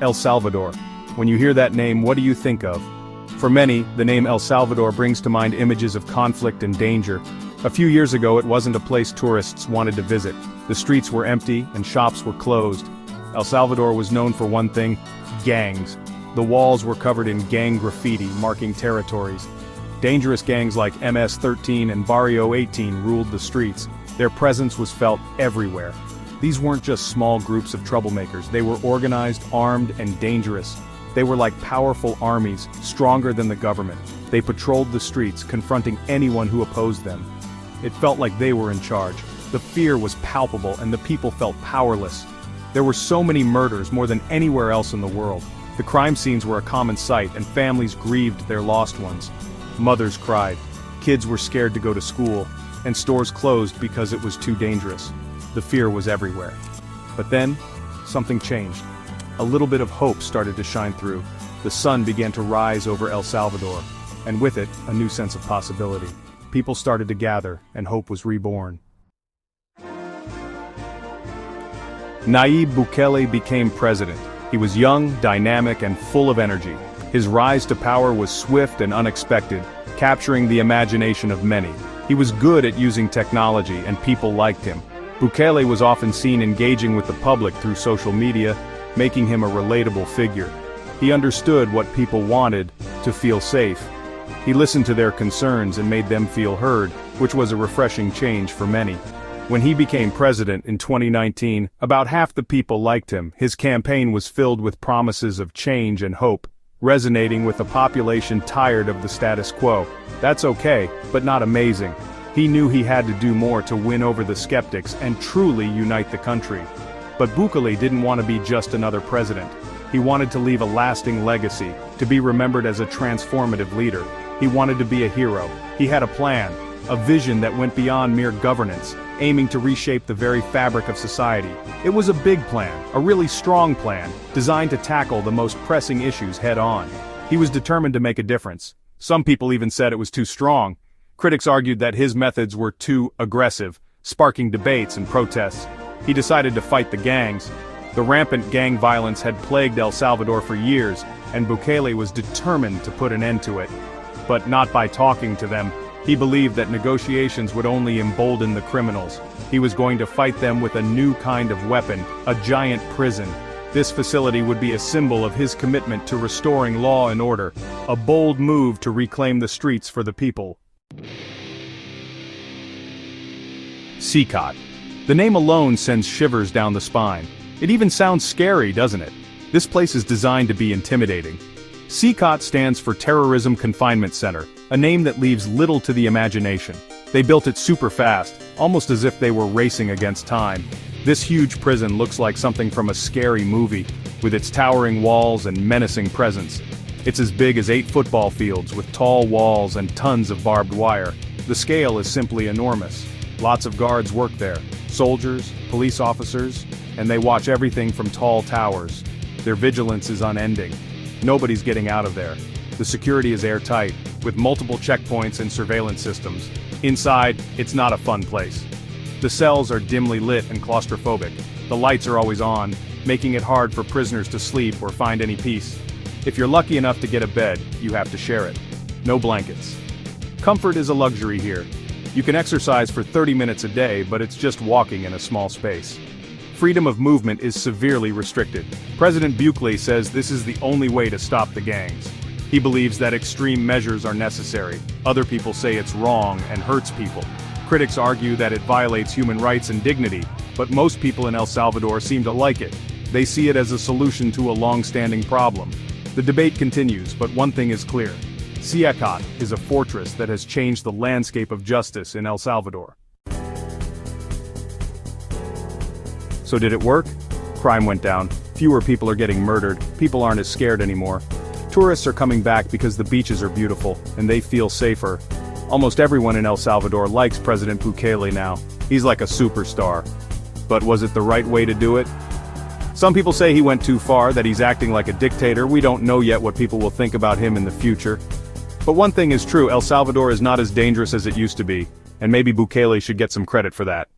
El Salvador. When you hear that name, what do you think of? For many, the name El Salvador brings to mind images of conflict and danger. A few years ago, it wasn't a place tourists wanted to visit. The streets were empty and shops were closed. El Salvador was known for one thing: gangs. The walls were covered in gang graffiti marking territories. Dangerous gangs like MS-13 and Barrio 18 ruled the streets. Their presence was felt everywhere. These weren't just small groups of troublemakers, they were organized, armed, and dangerous. They were like powerful armies, stronger than the government. They patrolled the streets, confronting anyone who opposed them. It felt like they were in charge. The fear was palpable and the people felt powerless. There were so many murders, more than anywhere else in the world. The crime scenes were a common sight and families grieved their lost ones. Mothers cried, kids were scared to go to school, and stores closed because it was too dangerous. The fear was everywhere. But then, something changed. A little bit of hope started to shine through. The sun began to rise over El Salvador, and with it, a new sense of possibility. People started to gather, and hope was reborn. Nayib Bukele became president. He was young, dynamic, and full of energy. His rise to power was swift and unexpected, capturing the imagination of many. He was good at using technology, and people liked him. Bukele was often seen engaging with the public through social media, making him a relatable figure. He understood what people wanted: to feel safe. He listened to their concerns and made them feel heard, which was a refreshing change for many. When he became president in 2019, about half the people liked him. His campaign was filled with promises of change and hope, resonating with a population tired of the status quo. That's okay, but not amazing. He knew he had to do more to win over the skeptics and truly unite the country. But Bukele didn't want to be just another president. He wanted to leave a lasting legacy, to be remembered as a transformative leader. He wanted to be a hero. He had a plan, a vision that went beyond mere governance, aiming to reshape the very fabric of society. It was a big plan, a really strong plan, designed to tackle the most pressing issues head-on. He was determined to make a difference. Some people even said it was too strong. Critics argued that his methods were too aggressive, sparking debates and protests. He decided to fight the gangs. The rampant gang violence had plagued El Salvador for years, and Bukele was determined to put an end to it. But not by talking to them. He believed that negotiations would only embolden the criminals. He was going to fight them with a new kind of weapon, a giant prison. This facility would be a symbol of his commitment to restoring law and order, a bold move to reclaim the streets for the people. CECOT. The name alone sends shivers down the spine. It even sounds scary, doesn't it? This place is designed to be intimidating. CECOT stands for Terrorism Confinement Center, a name that leaves little to the imagination. They built it super fast, almost as if they were racing against time. This huge prison looks like something from a scary movie, with its towering walls and menacing presence. It's as big as 8 football fields with tall walls and tons of barbed wire. The scale is simply enormous. Lots of guards work there, soldiers, police officers, and they watch everything from tall towers. Their vigilance is unending. Nobody's getting out of there. The security is airtight, with multiple checkpoints and surveillance systems. Inside, it's not a fun place. The cells are dimly lit and claustrophobic. The lights are always on, making it hard for prisoners to sleep or find any peace. If you're lucky enough to get a bed, you have to share it. No blankets. Comfort is a luxury here. You can exercise for 30 minutes a day, but it's just walking in a small space. Freedom of movement is severely restricted. President Bukele says this is the only way to stop the gangs. He believes that extreme measures are necessary. Other people say it's wrong and hurts people. Critics argue that it violates human rights and dignity, but most people in El Salvador seem to like it. They see it as a solution to a long-standing problem. The debate continues, but one thing is clear. CECOT is a fortress that has changed the landscape of justice in El Salvador. So did it work? Crime went down. Fewer people are getting murdered. People aren't as scared anymore. Tourists are coming back because the beaches are beautiful, and they feel safer. Almost everyone in El Salvador likes President Bukele now. He's like a superstar. But was it the right way to do it? Some people say he went too far, that he's acting like a dictator. We don't know yet what people will think about him in the future. But one thing is true, El Salvador is not as dangerous as it used to be, and maybe Bukele should get some credit for that.